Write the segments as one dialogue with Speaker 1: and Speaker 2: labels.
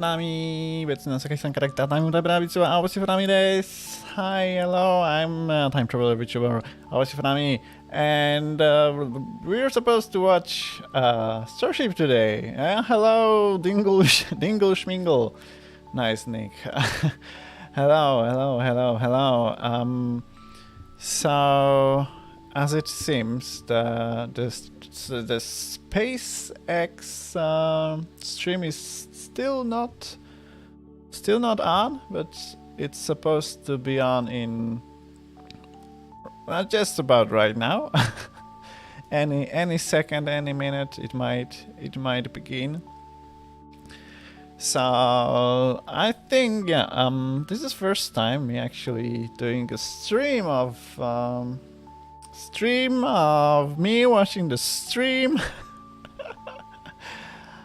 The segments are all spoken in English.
Speaker 1: Furami 別の坂井さんから来たタイムトラベラー VTuber 青しFuramiです。Hi, hello, I'm time traveler VTuber 青しFurami, and we're supposed to watch Starship today. Hello, Dingle Schmingle. Nice Nick. Hello. So as it seems, the SpaceX stream is still not on, but it's supposed to be on in just about right now. any second, any minute, it might begin. So I think this is first time me actually doing a stream of me watching the stream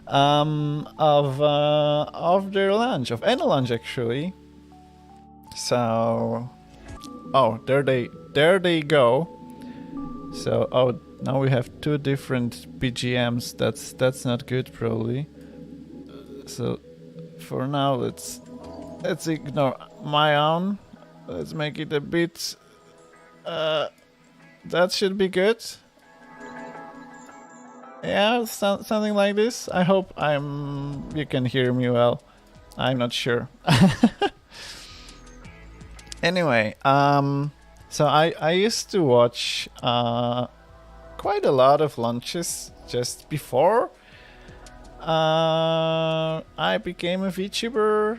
Speaker 1: of their lunch, of any lunch actually. So there they go. So now we have two different BGMs. That's not good probably. So for now let's ignore my own. Let's make it a bit that should be good. Yeah, something like this. I hope you can hear me well. I'm not sure. Anyway, so I used to watch quite a lot of lunches just before I became a VTuber.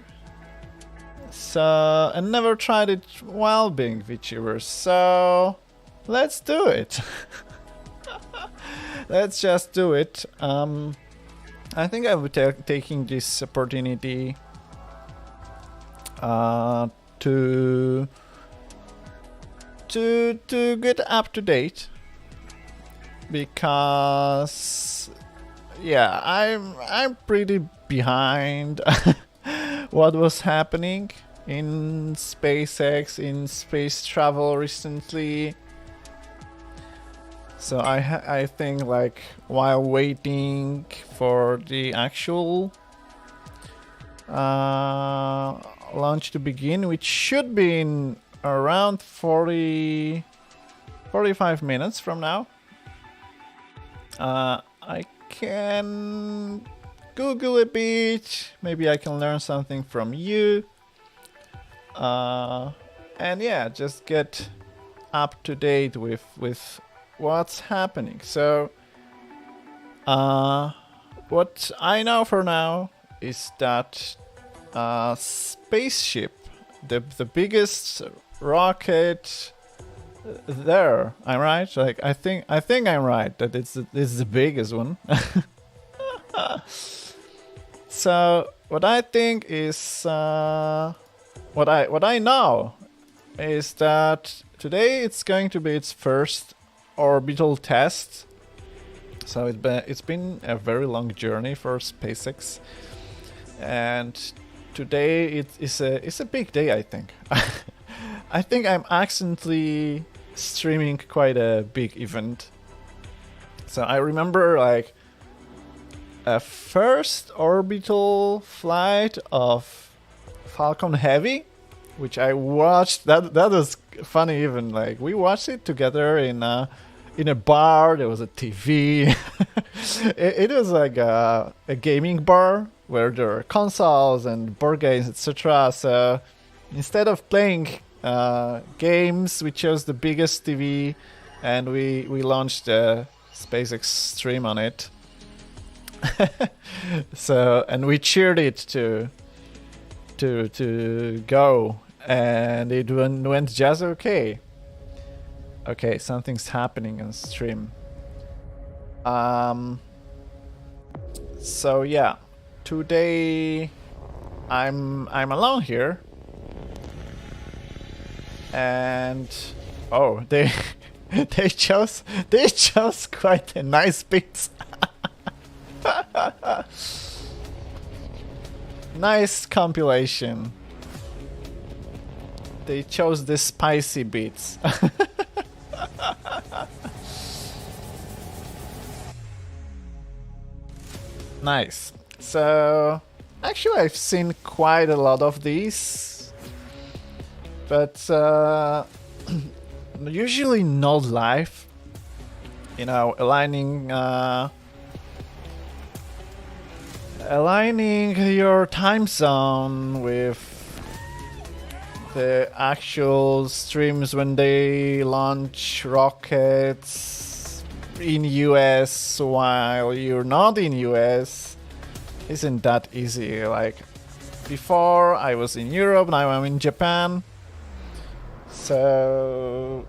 Speaker 1: So, and never tried it while being VTuber. So let's do it. Let's just do it. I think I will be taking this opportunity to get up to date, because yeah, I'm pretty behind what was happening in SpaceX, in space travel recently. So I think like while waiting for the actual launch to begin, which should be in around 45 minutes from now, I can Google a bit, maybe I can learn something from you, and yeah, just get up to date with what's happening. So what I know for now is that Spaceship, the biggest rocket there, I'm right? Like I think I'm right that it's the biggest one. So what I think is what I know is that today it's going to be its first orbital test. So it's been a very long journey for SpaceX, and today it's a big day, I think. I think I'm accidentally streaming quite a big event. So I remember like a first orbital flight of Falcon Heavy, which I watched. That was funny. Even like we watched it together in a bar. There was a TV. it was like a gaming bar where there are consoles and board games, etc. So instead of playing games, we chose the biggest TV, and we launched a SpaceX stream on it. So, and we cheered it to go, and it went just okay. Okay, something's happening on stream. So yeah, today I'm alone here, and they they chose quite a nice bit. Nice compilation. They chose the spicy beats. Nice. So Actually, I've seen quite a lot of these, but usually not live. You know, aligning your time zone with the actual streams when they launch rockets in US while you're not in US isn't that easy. Like before I was in Europe, now I'm in Japan. So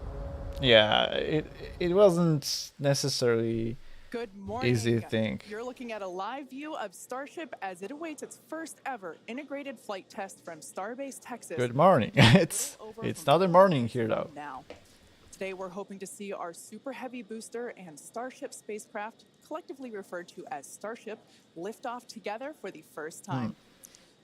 Speaker 1: yeah, it wasn't necessarily
Speaker 2: Good morning.
Speaker 1: easy thing.
Speaker 2: You're looking at a live view of Starship as it awaits its first ever integrated flight test from Starbase, Texas.
Speaker 1: Good morning. It's not a morning here though.
Speaker 2: Now, today we're hoping to see our Super Heavy booster and Starship spacecraft, collectively referred to as Starship, lift off together for the first time.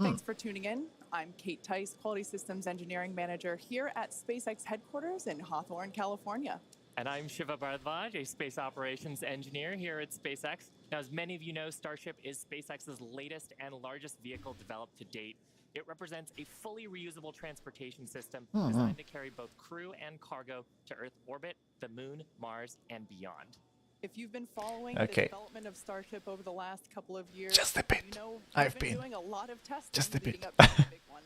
Speaker 2: Thanks for tuning in. I'm Kate Tice, Quality Systems Engineering Manager here at SpaceX headquarters in Hawthorne, California.
Speaker 3: And I'm Shiva Bharadwaj, a space operations engineer here at SpaceX. Now, as many of you know, Starship is SpaceX's latest and largest vehicle developed to date. It represents a fully reusable transportation system designed to carry both crew and cargo to Earth orbit, the moon, Mars, and beyond.
Speaker 2: If you've been following the development of Starship over the last couple of years,
Speaker 1: just a bit.
Speaker 2: You know
Speaker 1: I've
Speaker 2: been
Speaker 1: been
Speaker 2: doing a lot of testing
Speaker 1: just a bit.
Speaker 2: leading up to the big one.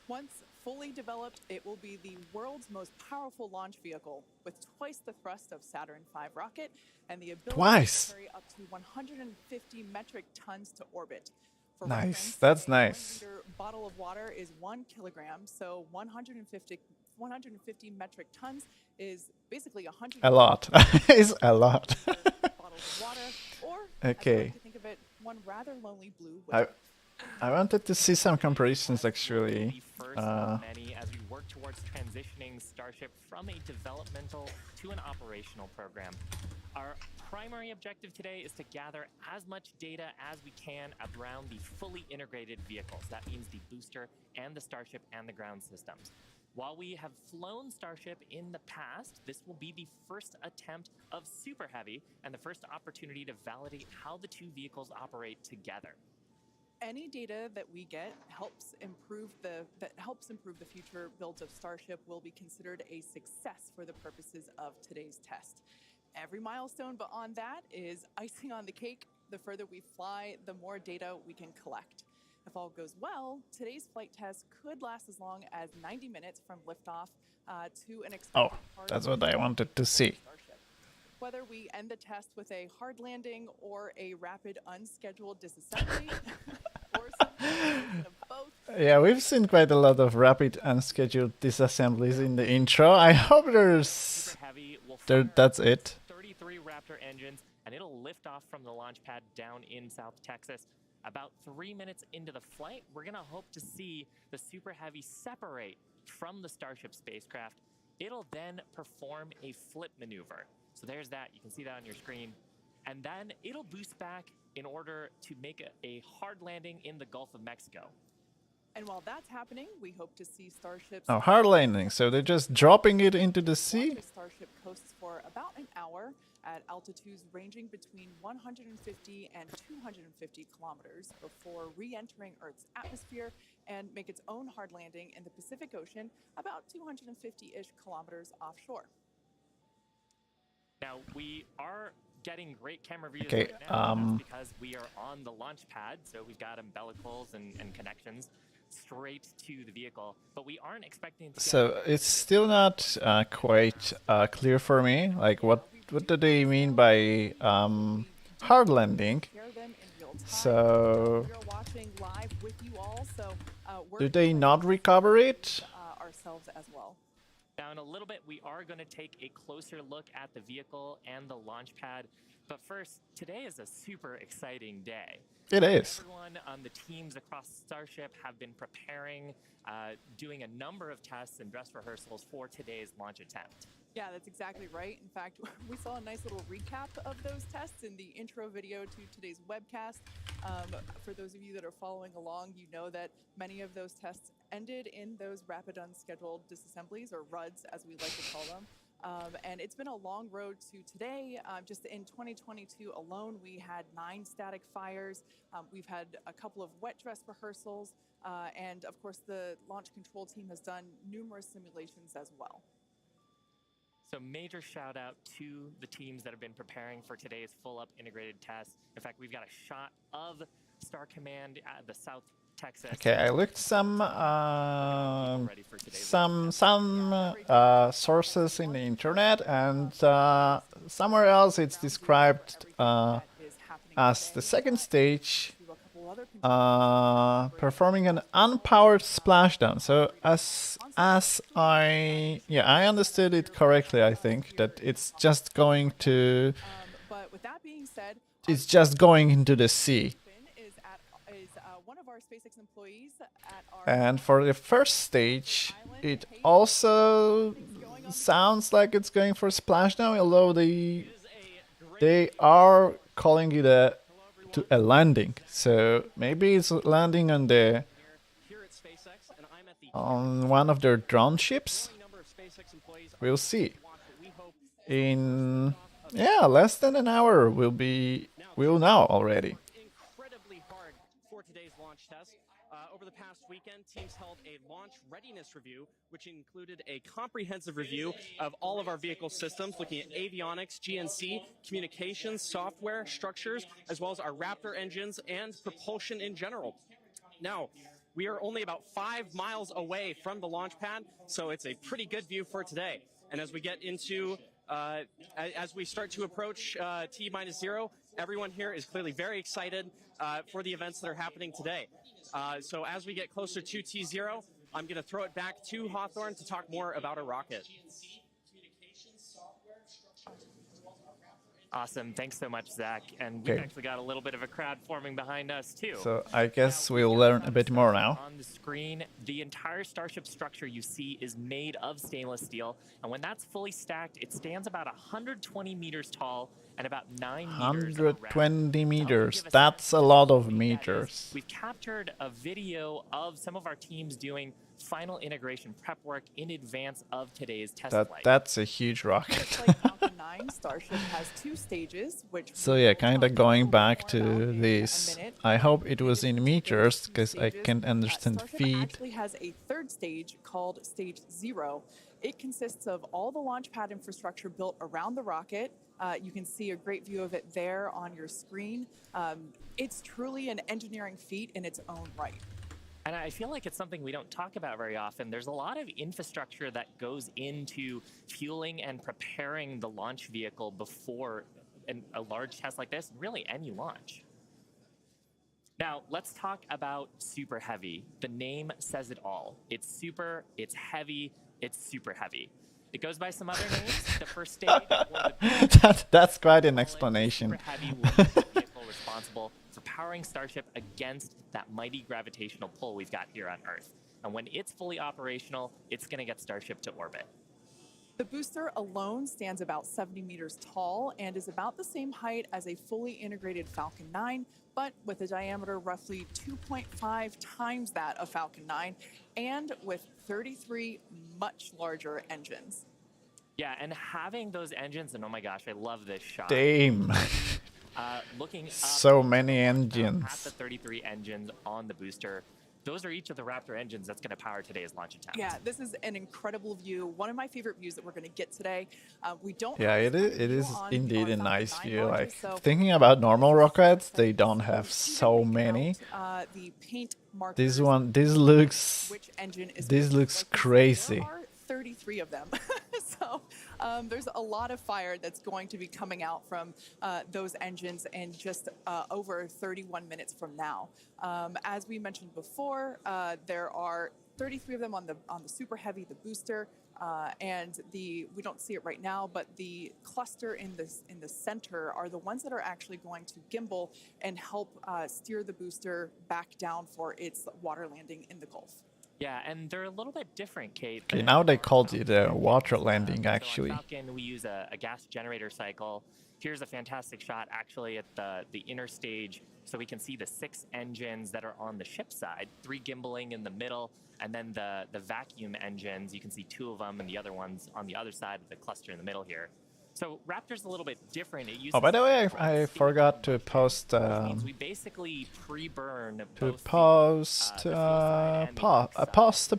Speaker 2: Once fully developed, it will be the world's most powerful launch vehicle with twice the thrust of Saturn V rocket and the ability to carry up to 150 metric tons to orbit. For
Speaker 1: nice. That's nice.
Speaker 2: 1 liter bottle of water is 1 kilogram, so 150 metric tons is basically 100.
Speaker 1: A lot. It's a lot.
Speaker 2: Bottles of water, or
Speaker 1: okay.
Speaker 2: As I like to think of it, one rather lonely blue whale.
Speaker 1: I wanted to see some comparisons actually.
Speaker 3: Many as we work towards transitioning Starship from a developmental to an operational program. Our primary objective today is to gather as much data as we can around the fully integrated vehicles. That means the booster and the Starship and the ground systems. While we have flown Starship in the past, this will be the first attempt of Super Heavy and the first opportunity to validate how the two vehicles operate together.
Speaker 2: Any data that we get helps improve the future builds of Starship will be considered a success for the purposes of today's test. Every milestone beyond that is icing on the cake. The further we fly, the more data we can collect. If all goes well, today's flight test could last as long as 90 minutes from liftoff to an expected
Speaker 1: that's what I wanted to see.
Speaker 2: Starship. Whether we end the test with a hard landing or a rapid unscheduled disassembly, or some combination of both.
Speaker 1: Yeah, we've seen quite a lot of rapid unscheduled disassemblies in the intro. I hope that's it.
Speaker 3: 33 Raptor engines, and it'll lift off from the launch pad down in South Texas. About 3 minutes into the flight, we're going to hope to see the Super Heavy separate from the Starship spacecraft. It'll then perform a flip maneuver. So there's that. You can see that on your screen. And then it'll boost back in order to make a hard landing in the Gulf of Mexico.
Speaker 2: And while that's happening, we hope to see Starships...
Speaker 1: Oh, hard landing. So they're just dropping it into the sea?
Speaker 2: Starship coasts for about an hour at altitudes ranging between 150 and 250 kilometers before re-entering Earth's atmosphere and make its own hard landing in the Pacific Ocean about 250-ish kilometers offshore.
Speaker 3: Now, we are getting great camera views
Speaker 1: right
Speaker 3: now because we are on the launch pad, so we've got umbilicals and connections straight to the vehicle, but we aren't expecting to...
Speaker 1: So it's still not quite clear for me, like what do they mean by hard landing? So do they not recover it?
Speaker 2: Ourselves as well.
Speaker 3: Now, in a little bit, we are going to take a closer look at the vehicle and the launch pad. But first, today is a super exciting day.
Speaker 1: It is.
Speaker 3: Everyone on the teams across Starship have been preparing, doing a number of tests and dress rehearsals for today's launch attempt.
Speaker 2: Yeah, that's exactly right. In fact, we saw a nice little recap of those tests in the intro video to today's webcast. For those of you that are following along, you know that many of those tests ended in those rapid unscheduled disassemblies, or RUDs as we like to call them. And it's been a long road to today. Just in 2022 alone, we had 9 static fires. We've had a couple of wet dress rehearsals. And of course, the launch control team has done numerous simulations as well.
Speaker 3: So major shout out to the teams that have been preparing for today's full up integrated test. In fact, we've got a shot of Star Command at the South Texas.
Speaker 1: Okay, I looked some sources in the internet, and somewhere else it's described as the second stage performing an unpowered splashdown. So as I understood it correctly, I think that it's just going to into the sea. And for the first stage, it also sounds like it's going for splashdown, although they are calling it a landing. So maybe it's landing on one of their drone ships. We'll see. In less than an hour, we'll know already.
Speaker 4: Incredibly hard for today's launch test. Over the past weekend, teams held a launch readiness review, which included a comprehensive review of all of our vehicle systems, looking at avionics, GNC, communications, software, structures, as well as our Raptor engines and propulsion in general. Now, we are only about 5 miles away from the launch pad, so it's a pretty good view for today. And as we get into, as we start to approach T-0, everyone here is clearly very excited for the events that are happening today. So as we get closer to T0, I'm going to throw it back to Hawthorne to talk more about our rocket.
Speaker 3: Awesome. Thanks so much, Zach. And we've actually got a little bit of a crowd forming behind us, too.
Speaker 1: So I guess we'll learn a bit more now.
Speaker 3: On the screen, the entire Starship structure you see is made of stainless steel. And when that's fully stacked, it stands about 120 meters tall and about 9 meters
Speaker 1: 120 meters. That's a lot of meters.
Speaker 3: We've captured a video of some of our teams doing final integration prep work in advance of today's test flight.
Speaker 1: That's a huge rocket.
Speaker 2: Falcon 9 Starship has 2 stages,
Speaker 1: so yeah, kind of going back to this. I hope it was in meters because I can't understand feet.
Speaker 2: Starship actually has a 3rd stage called Stage 0. It consists of all the launch pad infrastructure built around the rocket. You can see a great view of it there on your screen. It's truly an engineering feat in its own right.
Speaker 3: And I feel like it's something we don't talk about very often. There's a lot of infrastructure that goes into fueling and preparing the launch vehicle before a large test like this, really any launch. Now, let's talk about Super Heavy. The name says it all. It's super, it's heavy, it's super heavy. It goes by some other names. The first stage...
Speaker 1: That's quite an explanation.
Speaker 3: Super Heavy will be the vehicle responsible for powering Starship against that mighty gravitational pull we've got here on Earth. And when it's fully operational, it's going to get Starship to orbit.
Speaker 2: The booster alone stands about 70 meters tall and is about the same height as a fully integrated Falcon 9, but with a diameter roughly 2.5 times that of Falcon 9 and with 33 much larger engines.
Speaker 3: Yeah, and having those engines, and oh my gosh, I love this shot.
Speaker 1: Damn.
Speaker 3: Looking up
Speaker 1: so many engines.
Speaker 3: at the 33 engines on the booster. Those are each of the Raptor engines that's going to power today's launch attempt.
Speaker 2: Yeah, this is an incredible view. One of my favorite views that we're going to get today. We don't.
Speaker 1: Yeah, it is indeed a nice view. Like thinking about normal rockets, they don't have so many.
Speaker 2: The paint markers.
Speaker 1: This looks crazy.
Speaker 2: There are 33 of them. So there's a lot of fire that's going to be coming out from those engines in just over 31 minutes from now. As we mentioned before, there are 33 of them on the Super Heavy, the booster, and we don't see it right now, but the cluster in the center are the ones that are actually going to gimbal and help steer the booster back down for its water landing in the Gulf.
Speaker 3: Yeah, and they're a little bit different, Kate.
Speaker 1: Okay, now they called it a water landing,
Speaker 3: So
Speaker 1: actually.
Speaker 3: on Falcon, we use a gas generator cycle. Here's a fantastic shot, actually, at the inner stage, so we can see the 6 engines that are on the ship side, 3 gimbaling in the middle, and then the vacuum engines. You can see 2 of them, and the other ones on the other side of the cluster in the middle here. So Raptor's a little bit different. It uses
Speaker 1: Oh, by the way, I forgot to post
Speaker 3: we basically pre-burn
Speaker 1: to
Speaker 3: both
Speaker 1: post post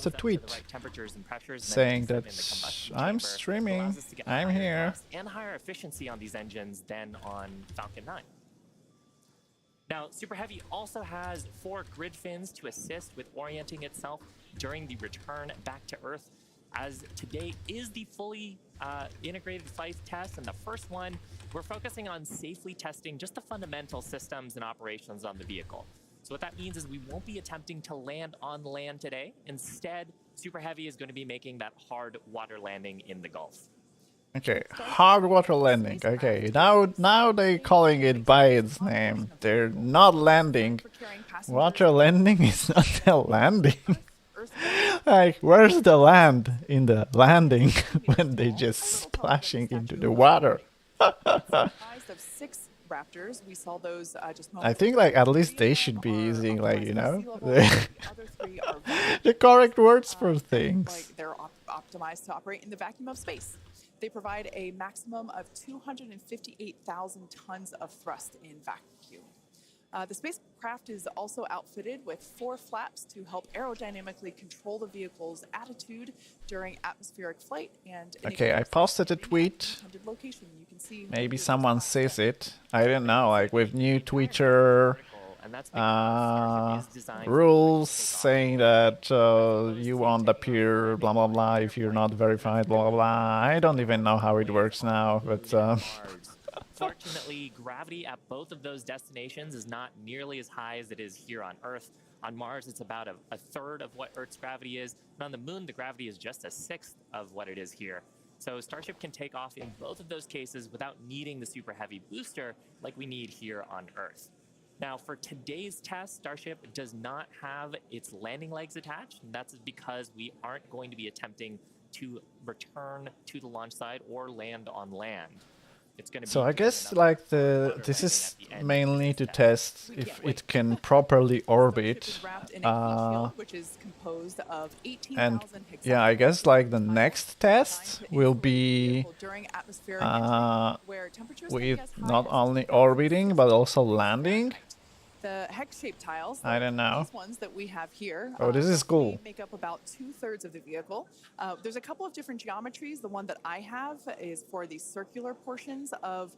Speaker 1: a tweet saying that I'm streaming, I'm here.
Speaker 3: And higher efficiency on these engines than on Falcon 9. Now, Super Heavy also has 4 grid fins to assist with orienting itself during the return back to Earth, as today is the fully integrated flight test, and the first one, we're focusing on safely testing just the fundamental systems and operations on the vehicle. So what that means is we won't be attempting to land on land today. Instead, Super Heavy is going to be making that hard water landing in the Gulf.
Speaker 1: Okay, hard water landing. Okay, now they're calling it by its name. They're not landing. Water landing is not a landing. Like, where's the land in the landing when they just splashing into the water?
Speaker 2: Comprised of 6 Raptors. We saw those just
Speaker 1: I think like at least they should be using like, you know,
Speaker 2: the other 3 are
Speaker 1: the correct words for things.
Speaker 2: like they're optimized to operate in the vacuum of space. They provide a maximum of 258,000 tons of thrust in vacuum. The spacecraft is also outfitted with 4 flaps to help aerodynamically control the vehicle's attitude during atmospheric flight. And
Speaker 1: Okay, I posted a tweet.
Speaker 2: location. You can see
Speaker 1: Maybe someone says it. I don't know, like with new Twitter rules saying that you won't appear, blah blah blah, if you're not verified, blah blah blah. I don't even know how it works now, but
Speaker 3: Fortunately, gravity at both of those destinations is not nearly as high as it is here on Earth. On Mars, it's about a third of what Earth's gravity is, and on the Moon, the gravity is just a sixth of what it is here. So Starship can take off in both of those cases without needing the Super Heavy booster like we need here on Earth. Now, for today's test, Starship does not have its landing legs attached, and that's because we aren't going to be attempting to return to the launch site or land on land. It's going to be
Speaker 1: so I guess like this is mainly to test if it can properly orbit. And yeah, I guess like the next test will be with not only orbiting but also landing.
Speaker 2: The hex-shaped tiles,
Speaker 1: I don't know.
Speaker 2: These ones that we have here.
Speaker 1: Oh, this is cool.
Speaker 2: Make up about 2/3 of the vehicle. There's a couple of different geometries. The one that I have is for the circular portions of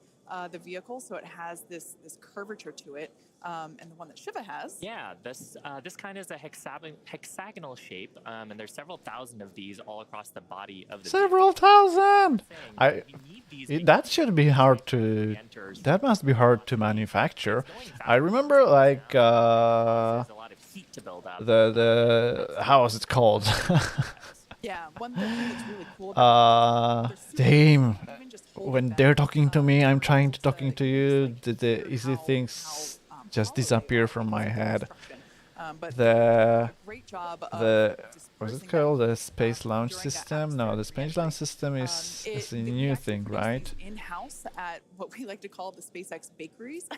Speaker 2: the vehicle, so it has this curvature to it. And the one that Shiva has.
Speaker 3: Yeah, this kind is a hexagonal shape, and there's several thousand of these all across the body of the
Speaker 1: Several thousand! That should be hard to... That must be hard to manufacture. I remember like how was it called?
Speaker 2: Yeah, one thing that's really cool about
Speaker 1: damn. When they're talking to me, I'm trying to talking to you. The easy things just disappear from my head. What's it called? The space launch system? No, the space launch system is a new thing, right?
Speaker 2: In-house at what we like to call the SpaceX bakeries,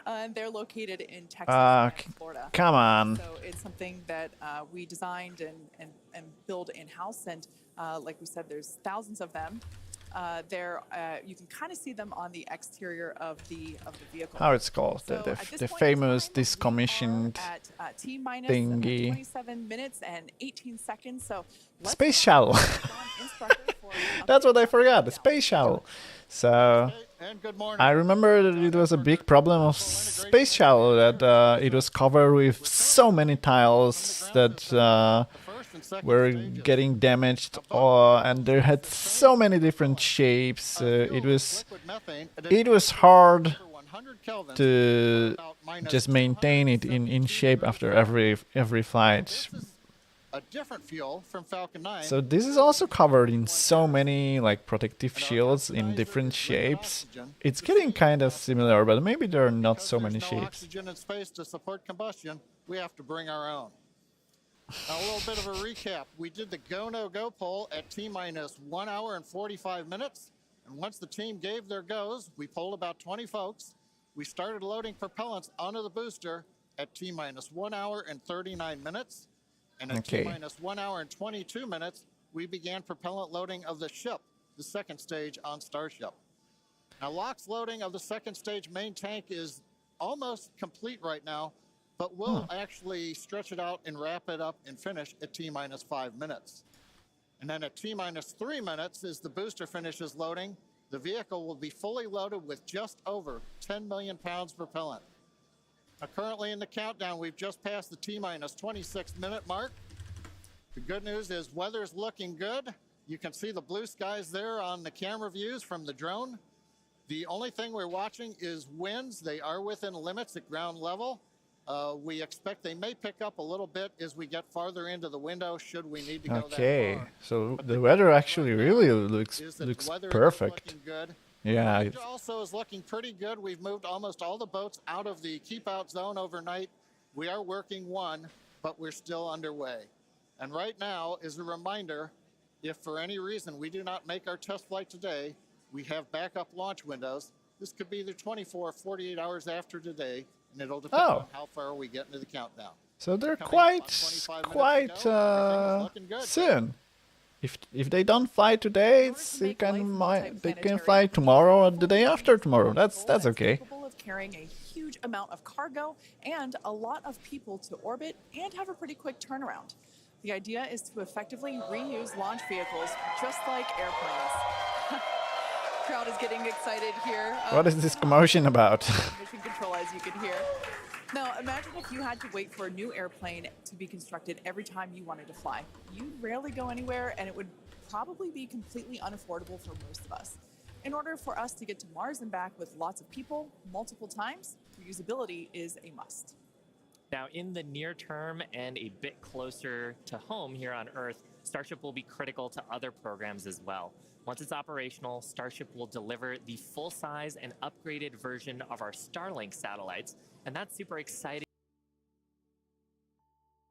Speaker 2: and they're located in Texas and Florida.
Speaker 1: Come on.
Speaker 2: So it's something that we designed and build in-house, and like we said, there's thousands of them. You can kind of see them on the exterior of the vehicle.
Speaker 1: How it's called?
Speaker 2: So
Speaker 1: the famous decommissioned thingy.
Speaker 2: 27 minutes and 18 seconds. So
Speaker 1: space shuttle. That's what I forgot. The space shuttle. So I remember that it was a big problem of space shuttle that it was covered with so many tiles that were getting damaged, and there had so many different shapes. It was hard to just maintain it in shape after every flight. So this is also covered in so many like protective shields in different shapes. It's getting kind of similar, but maybe there are not so many shapes.
Speaker 5: Oxygen in space to support combustion. We have to bring our own. A little bit of a recap. We did the go, no go poll at T-minus 1 hour and 45 minutes. And once the team gave their goes, we polled about 20 folks. We started loading propellants onto the booster at T-minus 1 hour and 39 minutes. And at T-minus 1 hour and 22 minutes, we began propellant loading of the ship, the second stage on Starship. Now, LOX loading of the second stage main tank is almost complete right now, but we'll actually stretch it out and wrap it up and finish at T-minus 5 minutes. And then at T-minus 3 minutes, as the booster finishes loading, the vehicle will be fully loaded with just over 10 million pounds propellant. Now, currently in the countdown, we've just passed the T-minus 26 minute mark. The good news is weather's looking good. You can see the blue skies there on the camera views from the drone. The only thing we're watching is winds. They are within limits at ground level. We expect they may pick up a little bit as we get farther into the window should we need to go that far.
Speaker 1: So the weather actually really looks perfect.
Speaker 5: Good.
Speaker 1: Yeah.
Speaker 5: It also is looking pretty good. We've moved almost all the boats out of the keep out zone overnight. We are working one, but we're still underway. And right now, as a reminder, if for any reason we do not make our test flight today, we have backup launch windows. This could be either 24 or 48 hours after today, and it'll depend on how far we get into the countdown.
Speaker 1: So they're quite soon. If they don't fly today, they can fly tomorrow or the day after tomorrow. That's okay.
Speaker 2: Capable of carrying a huge amount of cargo and a lot of people to orbit and have a pretty quick turnaround. The idea is to effectively reuse launch vehicles just like airplanes. Crowd is getting excited here.
Speaker 1: What is this commotion about?
Speaker 2: Mission control, as you can hear. Now, imagine if you had to wait for a new airplane to be constructed every time you wanted to fly. You'd rarely go anywhere, and it would probably be completely unaffordable for most of us. In order for us to get to Mars and back with lots of people, multiple times, reusability is a must.
Speaker 3: Now, in the near term and a bit closer to home here on Earth, Starship will be critical to other programs as well. Once it's operational, Starship will deliver the full-size and upgraded version of our Starlink satellites, and that's super exciting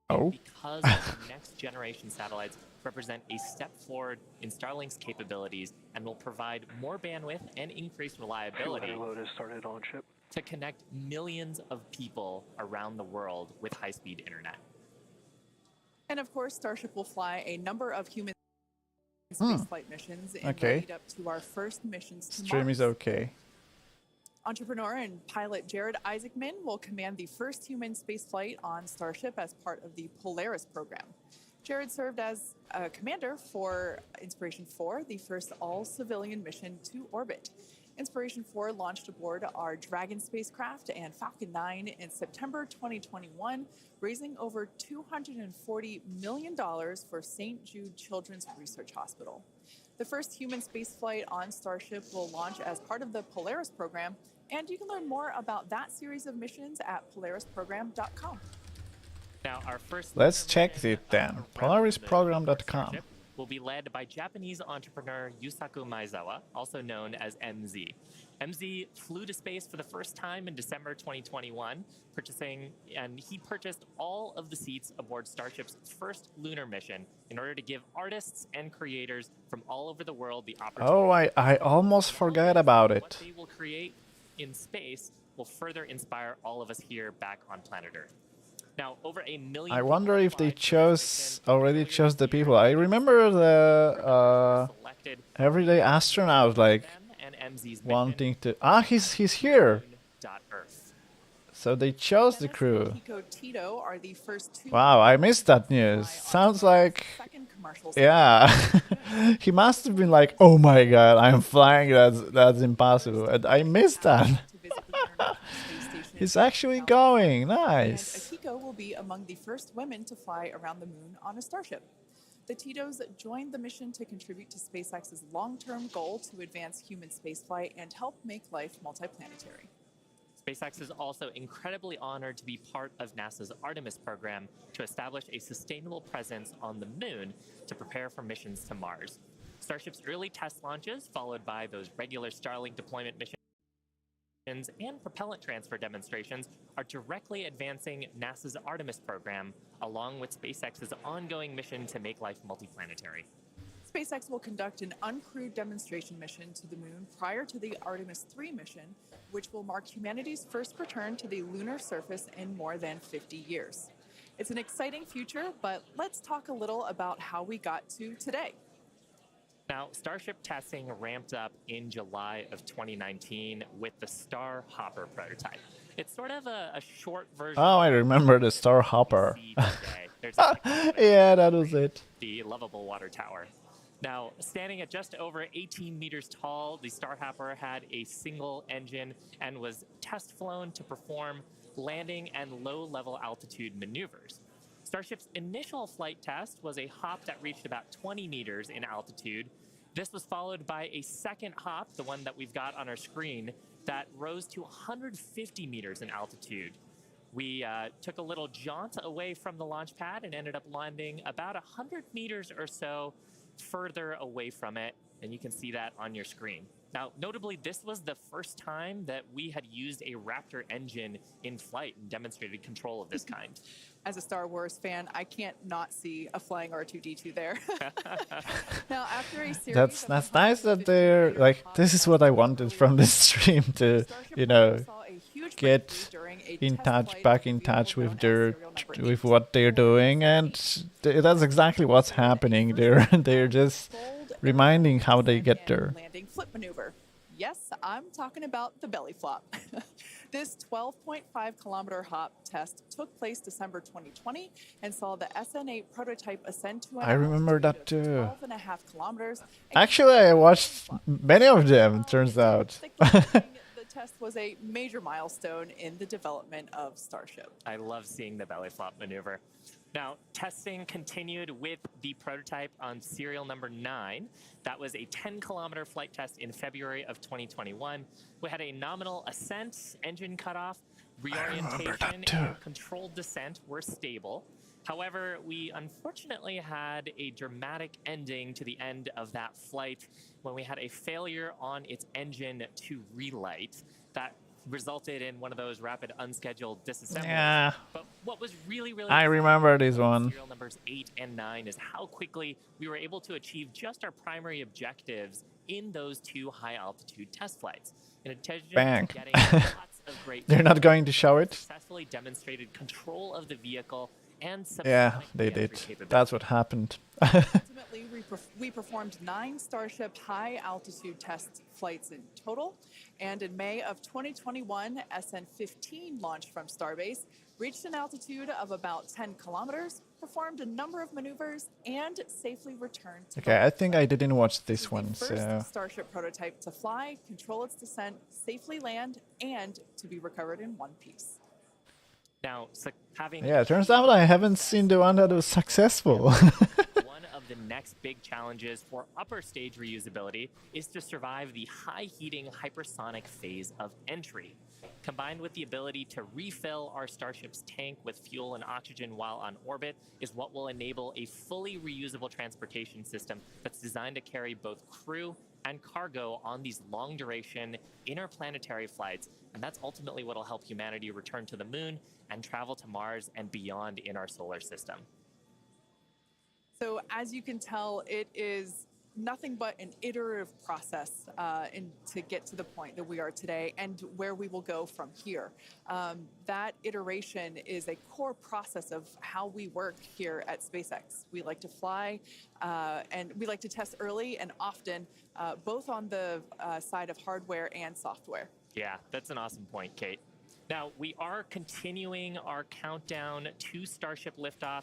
Speaker 3: because the next-generation satellites represent a step forward in Starlink's capabilities and will provide more bandwidth and increased reliability to connect millions of people around the world with high-speed internet.
Speaker 2: And of course, Starship will fly a number of human spaceflight missions in the lead up to our first missions to
Speaker 1: Stream
Speaker 2: Mars.
Speaker 1: is okay.
Speaker 2: Entrepreneur and pilot Jared Isaacman will command the first human spaceflight on Starship as part of the Polaris program. Jared served as a commander for Inspiration 4, the first all-civilian mission to orbit. Inspiration 4 launched aboard our Dragon spacecraft and Falcon 9 in September 2021, raising over $240 million for St. Jude Children's Research Hospital. The first human spaceflight on Starship will launch as part of the Polaris program, and you can learn more about that series of missions at polarisprogram.com.
Speaker 3: Now, our first
Speaker 1: Let's check it then. polarisprogram.com.
Speaker 3: will be led by Japanese entrepreneur Yusaku Maezawa, also known as MZ. MZ flew to space for the first time in December 2021, he purchased all of the seats aboard Starship's first lunar mission in order to give artists and creators from all over the world the opportunity.
Speaker 1: Oh, I almost forgot about it.
Speaker 3: What they will create in space will further inspire all of us here back on planet Earth. Now, over 1 million.
Speaker 1: I wonder if they already chose the people. I remember the everyday astronaut wanting to. He's here. So they chose the crew. Wow, I missed that news. Sounds like, yeah, he must have been like, oh my god, I'm flying. That's impossible. And I missed that. He's actually going. Nice.
Speaker 2: And Akiko will be among the first women to fly around the moon on a Starship. The Titos joined the mission to contribute to SpaceX's long-term goal to advance human spaceflight and help make life multiplanetary.
Speaker 3: SpaceX is also incredibly honored to be part of NASA's Artemis program to establish a sustainable presence on the moon to prepare for missions to Mars. Starship's early test launches, followed by those regular Starlink deployment missions and propellant transfer demonstrations are directly advancing NASA's Artemis program, along with SpaceX's ongoing mission to make life multiplanetary.
Speaker 2: SpaceX will conduct an uncrewed demonstration mission to the moon prior to the Artemis 3 mission, which will mark humanity's first return to the lunar surface in more than 50 years. It's an exciting future, but let's talk a little about how we got to today.
Speaker 3: Now, Starship testing ramped up in July of 2019 with the Star Hopper prototype. It's sort of a short version.
Speaker 1: Oh, I remember the Star Hopper. Yeah, that was it.
Speaker 3: The lovable water tower. Now, standing at just over 18 meters tall, the Star Hopper had a single engine and was test flown to perform landing and low-level altitude maneuvers. Starship's initial flight test was a hop that reached about 20 meters in altitude. This was followed by a second hop, the one that we've got on our screen, that rose to 150 meters in altitude. We took a little jaunt away from the launch pad and ended up landing about 100 meters or so further away from it, and you can see that on your screen. Now, notably, this was the first time that we had used a Raptor engine in flight and demonstrated control of this kind.
Speaker 2: As a Star Wars fan, I can't not see a flying R2-D2 there. Now, after a series
Speaker 1: That's nice that they're like, this is what I wanted from this stream to, you know, get in touch, back in touch with with what they're doing, and that's exactly what's happening. They're just reminding how they get there.
Speaker 2: Landing flip maneuver. Yes, I'm talking about the belly flop. This 12.5 kilometer hop test took place December 2020 and saw the SN8 prototype ascend to an
Speaker 1: I remember that
Speaker 2: altitude
Speaker 1: too.
Speaker 2: of 12.5 kilometers.
Speaker 1: Actually, I watched many of them, turns out.
Speaker 2: The test was a major milestone in the development of Starship.
Speaker 3: I love seeing the belly flop maneuver. Now, testing continued with the prototype on serial number 9. That was a 10-kilometer flight test in February of 2021. We had a nominal ascent, engine cutoff, reorientation, and controlled descent were stable. However, we unfortunately had a dramatic ending to the end of that flight when we had a failure on its engine to relight. That resulted in one of those rapid unscheduled disassemblies.
Speaker 1: Yeah.
Speaker 3: But what was really
Speaker 1: I remember this one.
Speaker 3: Serial numbers 8 and 9 is how quickly we were able to achieve just our primary objectives in those 2 high-altitude test flights. In addition
Speaker 1: Bang.
Speaker 3: to getting lots of great
Speaker 1: They're not going to show it?
Speaker 3: successfully demonstrated control of the vehicle and
Speaker 1: Yeah, they did. That's what happened.
Speaker 2: Ultimately, we performed 9 Starship high-altitude test flights in total, and in May of 2021, SN15 launched from Starbase, reached an altitude of about 10 kilometers, performed a number of maneuvers, and safely returned to
Speaker 1: Okay, I think I didn't watch this one,
Speaker 2: the first
Speaker 1: so...
Speaker 2: Starship prototype to fly, control its descent, safely land, and to be recovered in one piece.
Speaker 3: Now, having
Speaker 1: Yeah, it turns out I haven't seen the one that was successful.
Speaker 3: one of the next big challenges for upper stage reusability is to survive the high heating hypersonic phase of entry. Combined with the ability to refill our Starship's tank with fuel and oxygen while on orbit is what will enable a fully reusable transportation system that's designed to carry both crew and cargo on these long-duration interplanetary flights, and that's ultimately what will help humanity return to the moon and travel to Mars and beyond in our solar system.
Speaker 2: So as you can tell, it is nothing but an iterative process to get to the point that we are today and where we will go from here. That iteration is a core process of how we work here at SpaceX. We like to fly and we like to test early and often, both on the side of hardware and software.
Speaker 3: Yeah, that's an awesome point, Kate. Now, we are continuing our countdown to Starship liftoff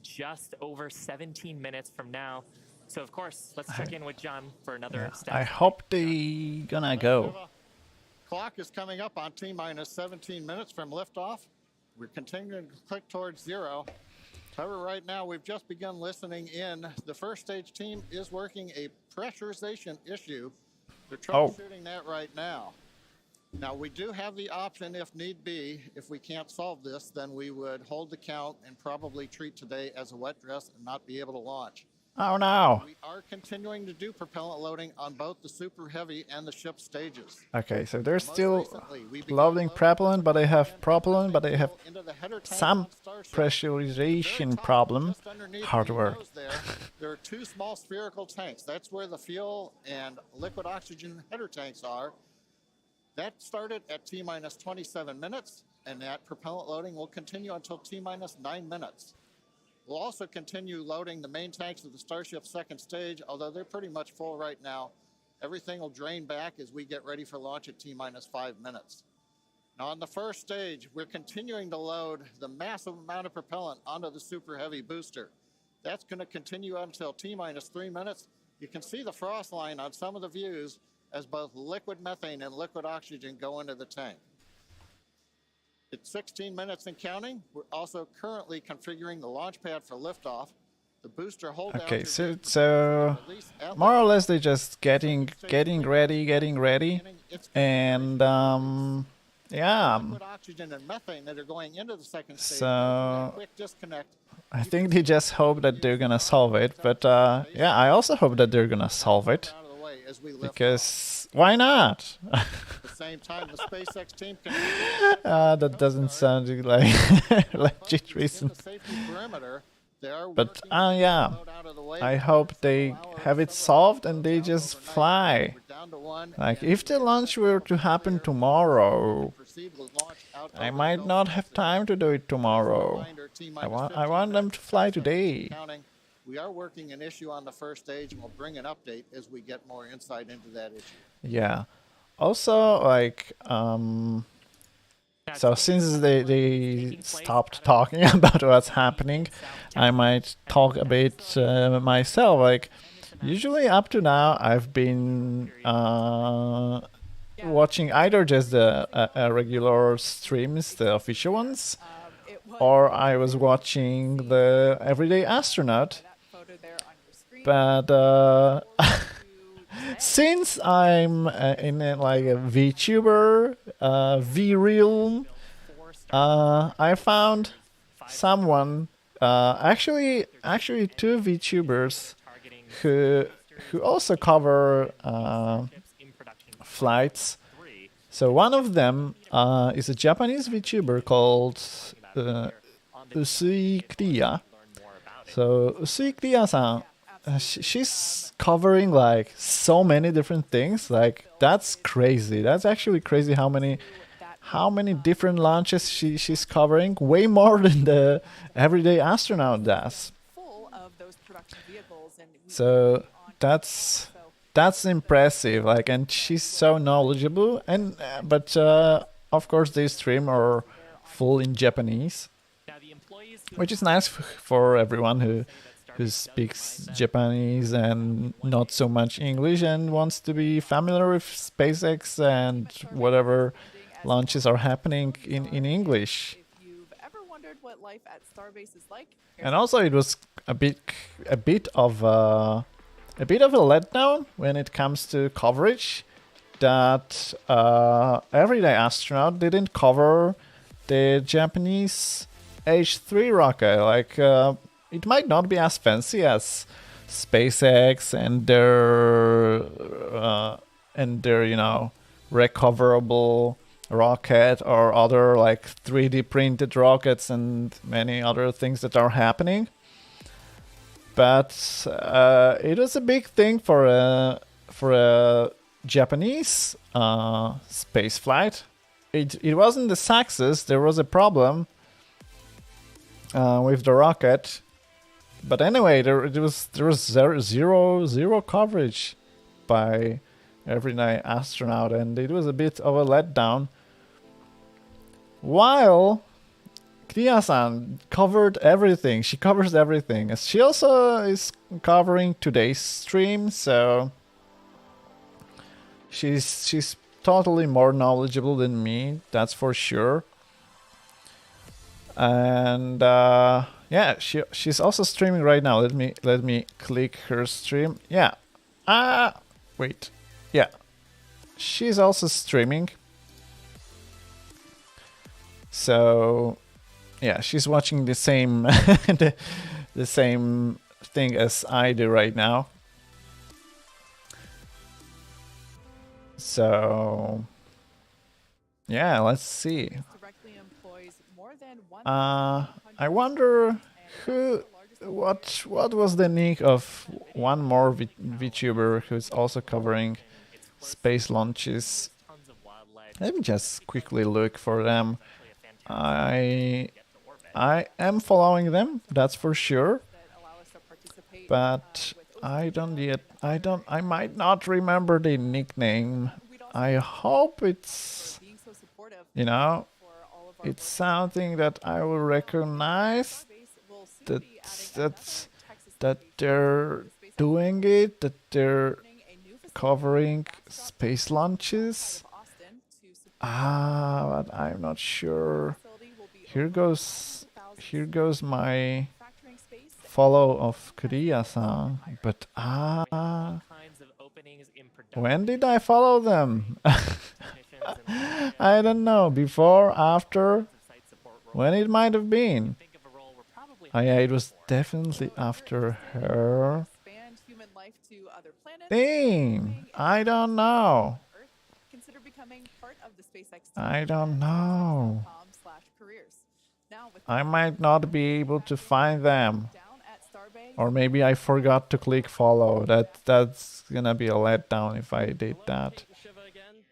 Speaker 3: just over 17 minutes from now. So, of course, let's check in with John for another step.
Speaker 1: I hope they gonna go.
Speaker 5: Clock is coming up on T-minus 17 minutes from liftoff. We're continuing to click towards 0. However, right now we've just begun listening in. The first stage team is working a pressurization issue. They're troubleshooting that right now. Now, we do have the option, if need be, if we can't solve this, then we would hold the count and probably treat today as a wet dress and not be able to launch.
Speaker 1: Oh no.
Speaker 5: We are continuing to do propellant loading on both the Super Heavy and the ship stages.
Speaker 1: Okay, so they're
Speaker 5: Most
Speaker 1: still
Speaker 5: recently, we began
Speaker 1: loading
Speaker 5: loading
Speaker 1: propellant, but they have propellant, but they have
Speaker 5: into the header tank
Speaker 1: some
Speaker 5: on Starship.
Speaker 1: pressurization
Speaker 5: Top,
Speaker 1: problem.
Speaker 5: just underneath
Speaker 1: Hard
Speaker 5: the
Speaker 1: work.
Speaker 5: nose there are two small spherical tanks. That's where the fuel and liquid oxygen header tanks are. That started at T-minus 27 minutes, and that propellant loading will continue until T-minus 9 minutes. We'll also continue loading the main tanks of the Starship second stage, although they're pretty much full right now. Everything will drain back as we get ready for launch at T-minus 5 minutes. Now on the first stage, we're continuing to load the massive amount of propellant onto the Super Heavy booster. That's going to continue until T-minus 3 minutes. You can see the frost line on some of the views as both liquid methane and liquid oxygen go into the tank. It's 16 minutes and counting. We're also currently configuring the launch pad for liftoff. The booster hold down
Speaker 1: Okay,
Speaker 5: to
Speaker 1: so
Speaker 5: release at
Speaker 1: more or
Speaker 5: liftoff.
Speaker 1: less they're just getting ready, and yeah.
Speaker 5: Liquid oxygen and methane that are going into the second stage.
Speaker 1: So
Speaker 5: Quick disconnect.
Speaker 1: I think they just hope that they're gonna solve it, but yeah, I also hope that they're gonna solve it,
Speaker 5: Out of the way as we lift off.
Speaker 1: because why not?
Speaker 5: At the same time, the SpaceX team can
Speaker 1: That doesn't sound like legit
Speaker 5: in
Speaker 1: reason.
Speaker 5: the safety perimeter. They are
Speaker 1: But
Speaker 5: working to
Speaker 1: yeah,
Speaker 5: load out of the way.
Speaker 1: I hope they have it solved and they just fly.
Speaker 5: We're down to one.
Speaker 1: Like, if the launch were to happen tomorrow,
Speaker 5: Proceed with launch out
Speaker 1: I
Speaker 5: over
Speaker 1: might
Speaker 5: the
Speaker 1: not have time to do it tomorrow.
Speaker 5: reminder, T-minus
Speaker 1: I want
Speaker 5: 15
Speaker 1: them to fly today.
Speaker 5: counting. We are working an issue on the first stage, and we'll bring an update as we get more insight into that issue.
Speaker 1: Yeah. Also, like, so since they stopped talking about what's happening, I might talk a bit myself. Like, usually up to now, I've been watching either just the regular streams, the official ones, or I was watching the Everyday Astronaut. But since I'm in like a VTuber, V-Realm, I found someone, actually two VTubers who also cover flights. So one of them is a Japanese VTuber called Usui Kriya. So Usui Kriya-san, she's covering like so many different things. Like, that's crazy. That's actually crazy how many different launches she's covering. Way more than the Everyday Astronaut does. So that's impressive. Like, and she's so knowledgeable. And but of course they stream are full in Japanese, which is nice for everyone who speaks Japanese and not so much English and wants to be familiar with SpaceX and whatever launches are happening in English. And also, it was a bit of a letdown when it comes to coverage that Everyday Astronaut didn't cover the Japanese H3 rocket. Like, it might not be as fancy as SpaceX and their recoverable rocket or other like 3D printed rockets and many other things that are happening. But it was a big thing for a Japanese space flight. It wasn't the success. There was a problem with the rocket. But anyway, there was zero coverage by Everyday Astronaut, and it was a bit of a letdown. While Kriya-san covered everything, she covers everything. She also is covering today's stream, so she's totally more knowledgeable than me. That's for sure. And yeah, she's also streaming right now. Let me click her stream. Yeah. Wait. Yeah. She's also streaming. So yeah, she's watching the same the same thing as I do right now. So yeah, let's see.
Speaker 2: Directly employs more than
Speaker 1: I wonder what was the nick of one more VTuber who's also covering space launches. Let me just quickly look for them. I am following them, that's for sure. But I might not remember the nickname. I hope it's, you know, it's something that I will recognize, that they're doing it, that they're covering space launches. But I'm not sure. Here goes my follow of Korea-san. But when did I follow them? I don't know. Before, after, when it might have been. Yeah, it was definitely after her. Dang, I don't know. I don't know. I might not be able to find them. Or maybe I forgot to click follow. That's gonna be a letdown if I did that.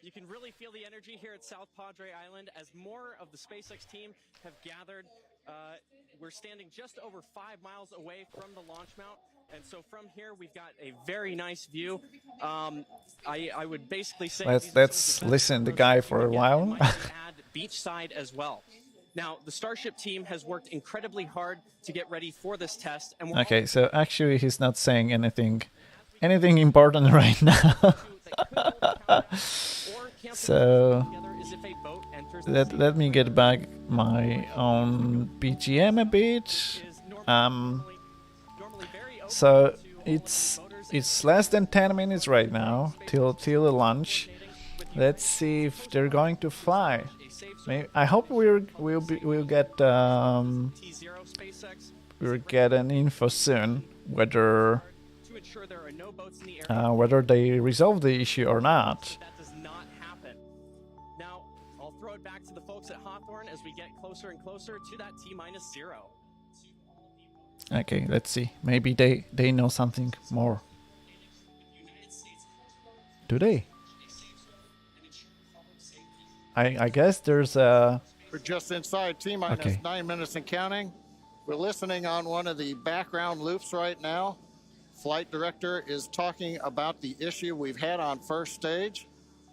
Speaker 4: You can really feel the energy here at South Padre Island as more of the SpaceX team have gathered. We're standing just over 5 miles away from the launch mount, and so from here we've got a very nice view. I would basically say
Speaker 1: let's listen to the guy for a while.
Speaker 4: Add beachside as well. Now, the Starship team has worked incredibly hard to get ready for this test. And
Speaker 1: okay, so actually he's not saying anything important right now. So let me get back my own BGM a bit. So it's less than 10 minutes right now till the launch. Let's see if they're going to fly. I hope we'll get an info soon whether they resolve the issue or not.
Speaker 4: That does not happen. Now, I'll throw it back to the folks at Hawthorne as we get closer and closer to that T-0.
Speaker 1: Okay, let's see. Maybe they know something more. Do they? I guess there's a...
Speaker 5: We're just inside T-minus 9 minutes and counting. We're listening on one of the background loops right now. Flight director is talking about the issue we've had on first stage,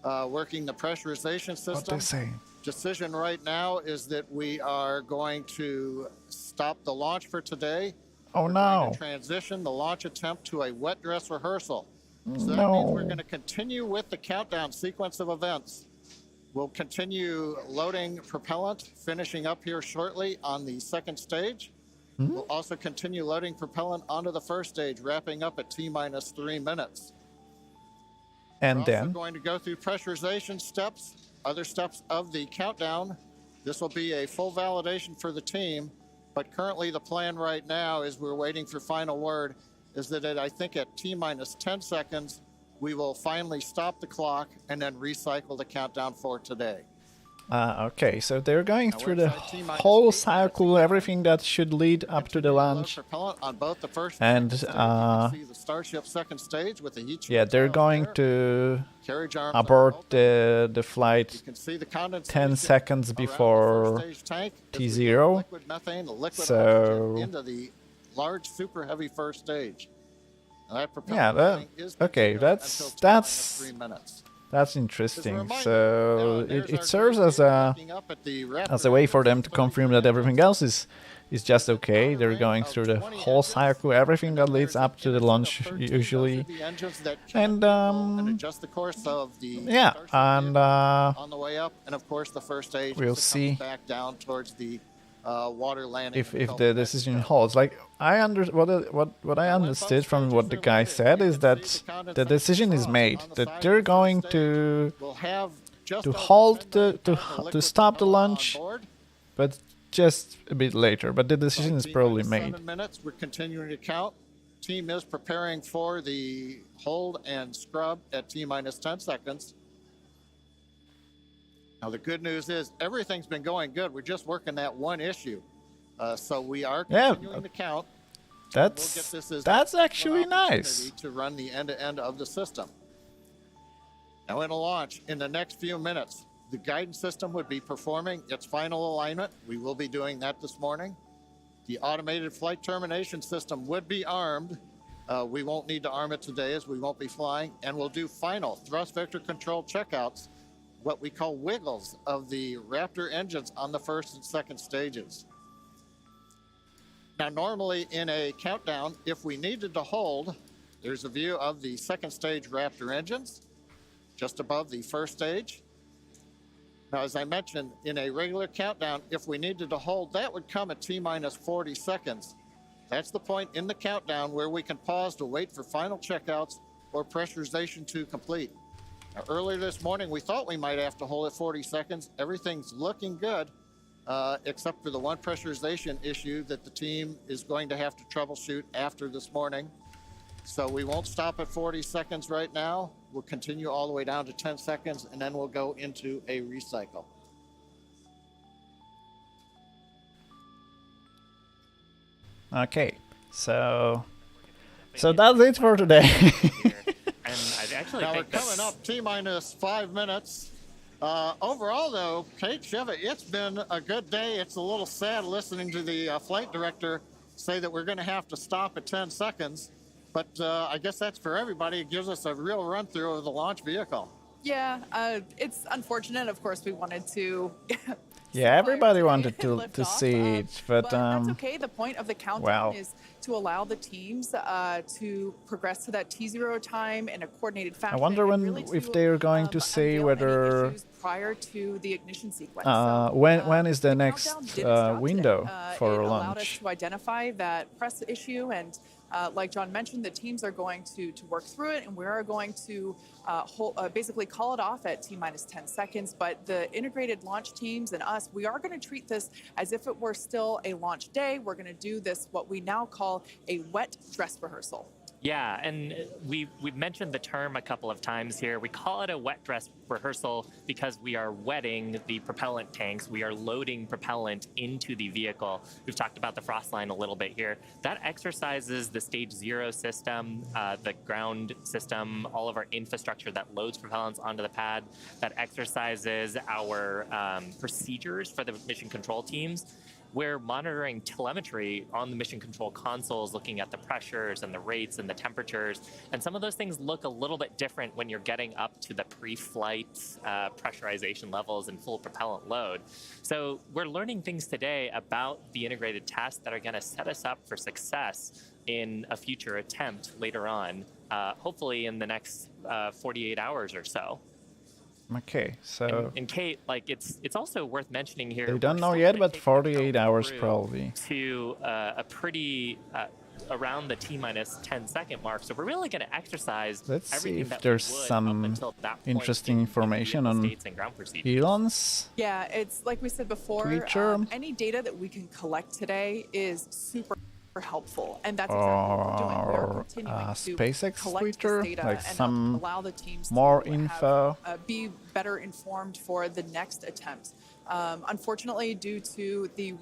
Speaker 5: working the pressurization system.
Speaker 1: What they saying?
Speaker 5: Decision right now is that we are going to stop the launch for today.
Speaker 1: Oh,
Speaker 5: we're
Speaker 1: no.
Speaker 5: going to transition the launch attempt to a wet dress rehearsal. So
Speaker 1: No.
Speaker 5: that means we're going to continue with the countdown sequence of events. We'll continue loading propellant, finishing up here shortly on the second stage. We'll also continue loading propellant onto the first stage, wrapping up at T-minus 3 minutes.
Speaker 1: And
Speaker 5: We're
Speaker 1: then
Speaker 5: also going to go through pressurization steps, other steps of the countdown. This will be a full validation for the team, but currently the plan right now is we're waiting for final word, is that I think at T-minus 10 seconds, we will finally stop the clock and then recycle the countdown for today.
Speaker 1: Okay, so they're going through the whole cycle, everything that should lead up to the launch.
Speaker 5: On both the first
Speaker 1: And
Speaker 5: see the Starship second stage with the heat
Speaker 1: yeah, they're going to
Speaker 5: carriage arms
Speaker 1: abort the flight
Speaker 5: You can see the condensation
Speaker 1: 10 seconds
Speaker 5: around the
Speaker 1: before
Speaker 5: first stage tank as
Speaker 1: T0.
Speaker 5: we get liquid methane, the liquid
Speaker 1: So-
Speaker 5: oxygen into the large super heavy first stage. And that
Speaker 1: Yeah,
Speaker 5: propellant is
Speaker 1: okay,
Speaker 5: continuing
Speaker 1: that's
Speaker 5: until
Speaker 1: that's
Speaker 5: 3 minutes.
Speaker 1: that's interesting.
Speaker 5: As a
Speaker 1: So
Speaker 5: reminder, there's
Speaker 1: it
Speaker 5: our
Speaker 1: serves
Speaker 5: group
Speaker 1: as a
Speaker 5: backing up at the
Speaker 1: as a way for them to
Speaker 5: Raptor
Speaker 1: confirm that everything else is just okay. They're going through the whole cycle, everything that leads up to the launch usually. And
Speaker 5: adjust the course of the
Speaker 1: yeah,
Speaker 5: Starship
Speaker 1: and
Speaker 5: vehicle on the way up, and of course the first stage
Speaker 1: we'll
Speaker 5: as it comes
Speaker 1: see
Speaker 5: back down towards the water landing.
Speaker 1: if the decision holds. Like what I understood from what the guy said is that the decision is made, that they're going to
Speaker 5: We'll have just
Speaker 1: to
Speaker 5: over
Speaker 1: halt
Speaker 5: 10
Speaker 1: to
Speaker 5: liquid
Speaker 1: stop the
Speaker 5: propellant on
Speaker 1: launch,
Speaker 5: board.
Speaker 1: but just a bit later. But the decision is
Speaker 5: By
Speaker 1: probably
Speaker 5: T-minus
Speaker 1: made.
Speaker 5: 7 minutes, we're continuing to count. Team is preparing for the hold and scrub at T-minus 10 seconds. Now, the good news is everything's been going good. We're just working that one issue. So we are continuing the count.
Speaker 1: That's actually nice.
Speaker 5: To run the end-to-end of the system. Now, in a launch, in the next few minutes, the guidance system would be performing its final alignment. We will be doing that this morning. The automated flight termination system would be armed. We won't need to arm it today as we won't be flying. And we'll do final thrust vector control checkouts, what we call wiggles of the Raptor engines on the first and second stages. Now, normally in a countdown, if we needed to hold, there's a view of the second stage Raptor engines just above the first stage. Now, as I mentioned, in a regular countdown, if we needed to hold, that would come at T-minus 40 seconds. That's the point in the countdown where we can pause to wait for final checkouts or pressurization to complete. Now, earlier this morning, we thought we might have to hold at 40 seconds. Everything's looking good, except for the one pressurization issue that the team is going to have to troubleshoot after this morning. So we won't stop at 40 seconds right now. We'll continue all the way down to 10 seconds, and then we'll go into a recycle.
Speaker 1: Okay, so that's it for today.
Speaker 5: Now we're coming up T-minus 5 minutes. Overall, though, Kate, Shiva, it's been a good day. It's a little sad listening to the flight director say that we're going to have to stop at 10 seconds. But I guess that's for everybody. It gives us a real run-through of the launch vehicle.
Speaker 2: Yeah, it's unfortunate. Of course, we wanted to...
Speaker 1: Yeah, everybody wanted to see it, but
Speaker 2: that's okay. The point of the countdown is to allow the teams to progress to that T0 time in a coordinated fashion.
Speaker 1: I wonder if they're going to say whether
Speaker 2: prior to the ignition sequence.
Speaker 1: When is the next window for
Speaker 2: it
Speaker 1: launch?
Speaker 2: Allowed us to identify that press issue, and like John mentioned, the teams are going to work through it, and we are going to basically call it off at T-minus 10 seconds. But the integrated launch teams and us, we are going to treat this as if it were still a launch day. We're going to do this, what we now call a wet dress rehearsal.
Speaker 3: Yeah, and we've mentioned the term a couple of times here. We call it a wet dress rehearsal because we are wetting the propellant tanks. We are loading propellant into the vehicle. We've talked about the frost line a little bit here. That exercises the stage 0 system, the ground system, all of our infrastructure that loads propellants onto the pad. That exercises our procedures for the mission control teams. We're monitoring telemetry on the mission control consoles, looking at the pressures and the rates and the temperatures. And some of those things look a little bit different when you're getting up to the pre-flight pressurization levels and full propellant load. So we're learning things today about the integrated tests that are going to set us up for success in a future attempt later on, hopefully in the next 48 hours or so.
Speaker 1: Okay, so...
Speaker 3: And Kate, like, it's also worth mentioning here...
Speaker 1: They don't know yet, but 48 hours probably.
Speaker 3: ...to a pretty... around the T-minus 10 second mark. So we're really going to exercise
Speaker 1: Let's see if
Speaker 3: that
Speaker 1: there's some interesting information on Elon's
Speaker 2: Yeah, it's like we said before, any data that we can collect today is super helpful, and that's exactly what we're doing. We're continuing to
Speaker 1: SpaceX
Speaker 2: collect
Speaker 1: Twitter,
Speaker 2: this data
Speaker 1: like
Speaker 2: and
Speaker 1: some
Speaker 2: allow the teams
Speaker 1: more
Speaker 2: to
Speaker 1: info.
Speaker 2: Be better informed for the next attempt. Unfortunately, due to the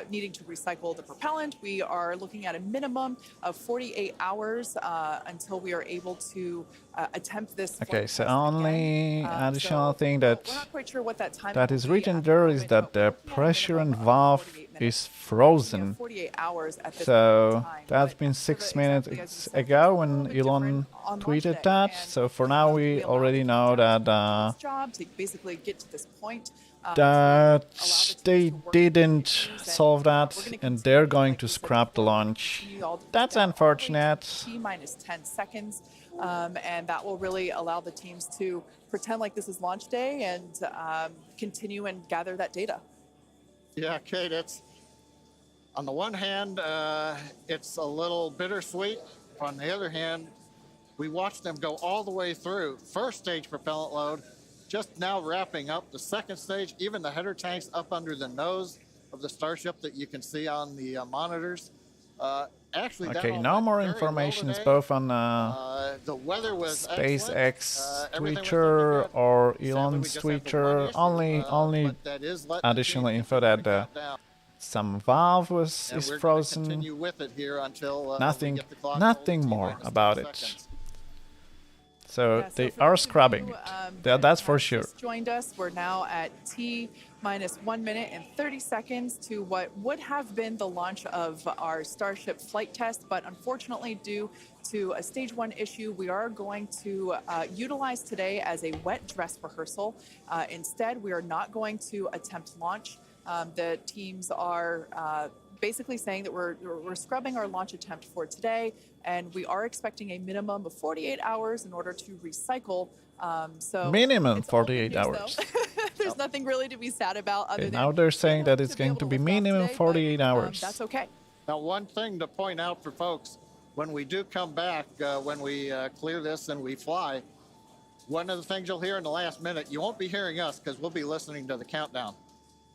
Speaker 2: needing to recycle the propellant, we are looking at a minimum of 48 hours until we are able to attempt this.
Speaker 1: Okay, so only additional thing that
Speaker 2: we're not quite sure what
Speaker 1: that is written there is that the pressure and valve is frozen.
Speaker 2: 48 hours at this
Speaker 1: so
Speaker 2: time,
Speaker 1: that's been 6 minutes ago when Elon tweeted that. So for now we already know that
Speaker 2: job to basically get to this point.
Speaker 1: That they didn't solve that, and they're going to scrap the launch. That's unfortunate.
Speaker 2: T-minus 10 seconds, and that will really allow the teams to pretend like this is launch day and continue and gather that data.
Speaker 5: Yeah, Kate, it's on the one hand, it's a little bittersweet. On the other hand, we watched them go all the way through first stage propellant load, just now wrapping up the second stage, even the header tanks up under the nose of the Starship that you can see on the monitors. actually, that
Speaker 1: Okay,
Speaker 5: all
Speaker 1: no
Speaker 5: went
Speaker 1: more
Speaker 5: very well
Speaker 1: information. It's
Speaker 5: today.
Speaker 1: both on
Speaker 5: The weather was
Speaker 1: SpaceX
Speaker 5: excellent. Everything was
Speaker 1: Twitter
Speaker 5: looking good.
Speaker 1: or
Speaker 5: Sadly, we
Speaker 1: Elon's
Speaker 5: just have the one
Speaker 1: Twitter.
Speaker 5: issue,
Speaker 1: Only
Speaker 5: but that is letting the
Speaker 1: additional
Speaker 5: team
Speaker 1: info
Speaker 5: continue
Speaker 1: that
Speaker 5: to count down.
Speaker 1: some valve is
Speaker 5: And we're gonna
Speaker 1: frozen.
Speaker 5: continue with it here until we
Speaker 1: Nothing,
Speaker 5: get the clock
Speaker 1: nothing
Speaker 5: rolling
Speaker 1: more
Speaker 5: T-minus
Speaker 1: about
Speaker 5: 30
Speaker 1: it.
Speaker 5: seconds.
Speaker 1: So
Speaker 2: Yeah, so
Speaker 1: they
Speaker 2: for
Speaker 1: are
Speaker 2: those of
Speaker 1: scrubbing
Speaker 2: you,
Speaker 1: it. That's for
Speaker 2: have
Speaker 1: sure.
Speaker 2: just joined us. We're now at T minus 1 minute and 30 seconds to what would have been the launch of our Starship flight test, but unfortunately, due to a stage 1 issue, we are going to utilize today as a wet dress rehearsal. Instead, we are not going to attempt launch. The teams are basically saying that we're scrubbing our launch attempt for today, and we are expecting a minimum of 48 hours in order to recycle. So
Speaker 1: Minimum
Speaker 2: it's all good
Speaker 1: 48
Speaker 2: news,
Speaker 1: hours.
Speaker 2: though. There's nothing really to be sad about other than
Speaker 1: Now they're saying that it's going to be minimum 48 hours.
Speaker 2: That's okay.
Speaker 5: Now, one thing to point out for folks, when we do come back, when we clear this and we fly, one of the things you'll hear in the last minute, you won't be hearing us because we'll be listening to the countdown.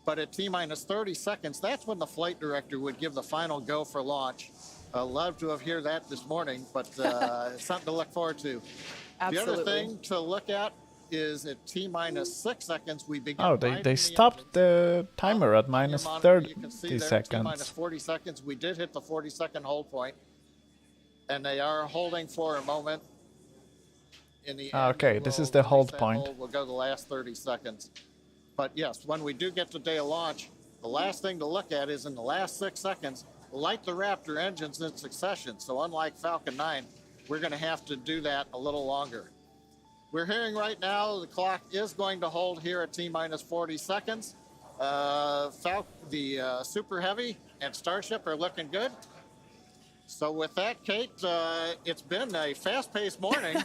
Speaker 5: But at T-minus 30 seconds, that's when the flight director would give the final go for launch. Love to have heard that this morning, but it's something to look forward to.
Speaker 2: Absolutely.
Speaker 5: The other thing to look at is at T-minus 6 seconds, we begin.
Speaker 1: Oh,
Speaker 5: binding
Speaker 1: they
Speaker 5: the
Speaker 1: stopped
Speaker 5: engine.
Speaker 1: the timer at
Speaker 5: On your
Speaker 1: minus
Speaker 5: monitor, you
Speaker 1: 30
Speaker 5: can see there at
Speaker 1: seconds.
Speaker 5: T-minus 40 seconds. We did hit the 40-second hold point, and they are holding for a moment. In the end,
Speaker 1: Okay, this is the hold point.
Speaker 5: We'll go the last 30 seconds. But yes, when we do get to day of launch, the last thing to look at is in the last 6 seconds, light the Raptor engines in succession. So unlike Falcon 9, we're going to have to do that a little longer. We're hearing right now the clock is going to hold here at T-minus 40 seconds. The Super Heavy and Starship are looking good. So with that, Kate, it's been a fast-paced morning.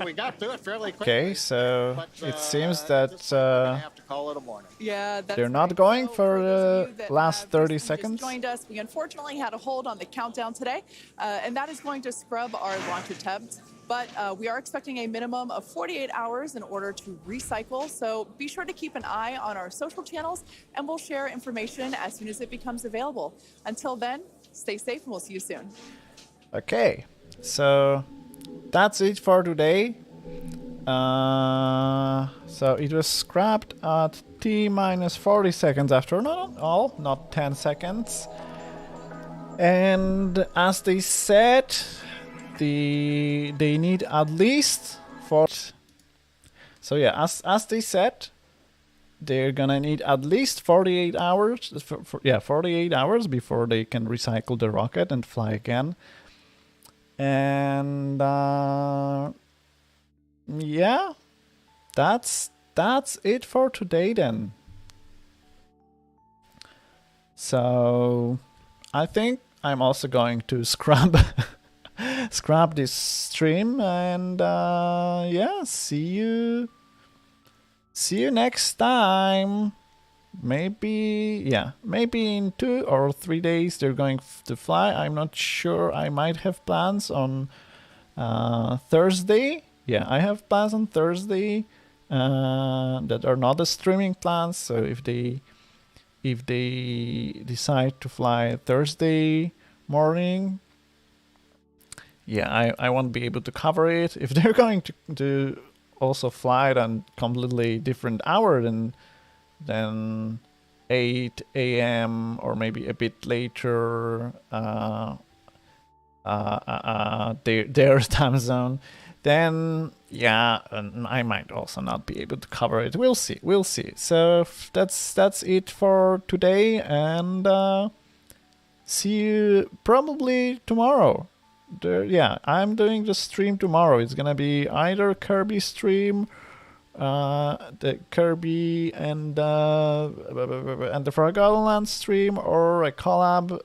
Speaker 5: We got through it fairly quickly.
Speaker 1: Okay, so
Speaker 5: But,
Speaker 1: it seems
Speaker 5: at
Speaker 1: that
Speaker 5: this point, we're gonna have to call it a morning.
Speaker 2: Yeah, that's
Speaker 1: they're not
Speaker 2: right.
Speaker 1: going
Speaker 2: So
Speaker 1: for
Speaker 2: those of you
Speaker 1: the
Speaker 2: that
Speaker 1: last
Speaker 2: have
Speaker 1: 30
Speaker 2: recently just
Speaker 1: seconds.
Speaker 2: joined us, we unfortunately had a hold on the countdown today, and that is going to scrub our launch attempt. But we are expecting a minimum of 48 hours in order to recycle. So be sure to keep an eye on our social channels, and we'll share information as soon as it becomes available. Until then, stay safe, and we'll see you soon.
Speaker 1: Okay, so that's it for today. So it was scrapped at T-minus 40 seconds after all, not 10 seconds. And as they said, they need at least 4. So yeah, as they said, they're gonna need at least 48 hours. 48 hours before they can recycle the rocket and fly again. And yeah, that's it for today then. So I think I'm also going to scrub this stream, and yeah, see you next time. Maybe in 2 or 3 days they're going to fly. I'm not sure. I might have plans on Thursday. Yeah, I have plans on Thursday that are not the streaming plans. So if they decide to fly Thursday morning, yeah, I won't be able to cover it. If they're going to also fly at a completely different hour than 8 a.m. or maybe a bit later their time zone, then yeah, I might also not be able to cover it. We'll see. So that's it for today, and see you probably tomorrow. I'm doing the stream tomorrow. It's gonna be either Kirby stream, the Kirby and the Forgotten Land stream, or a collab,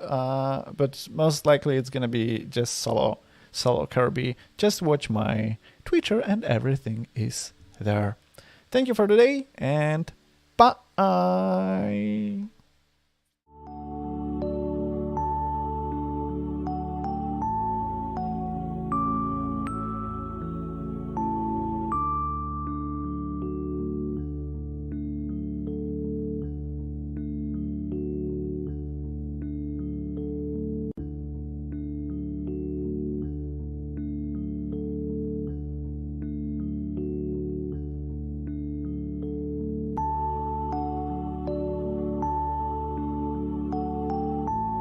Speaker 1: but most likely it's gonna be just solo Kirby. Just watch my Twitter and everything is there. Thank you for today, and bye.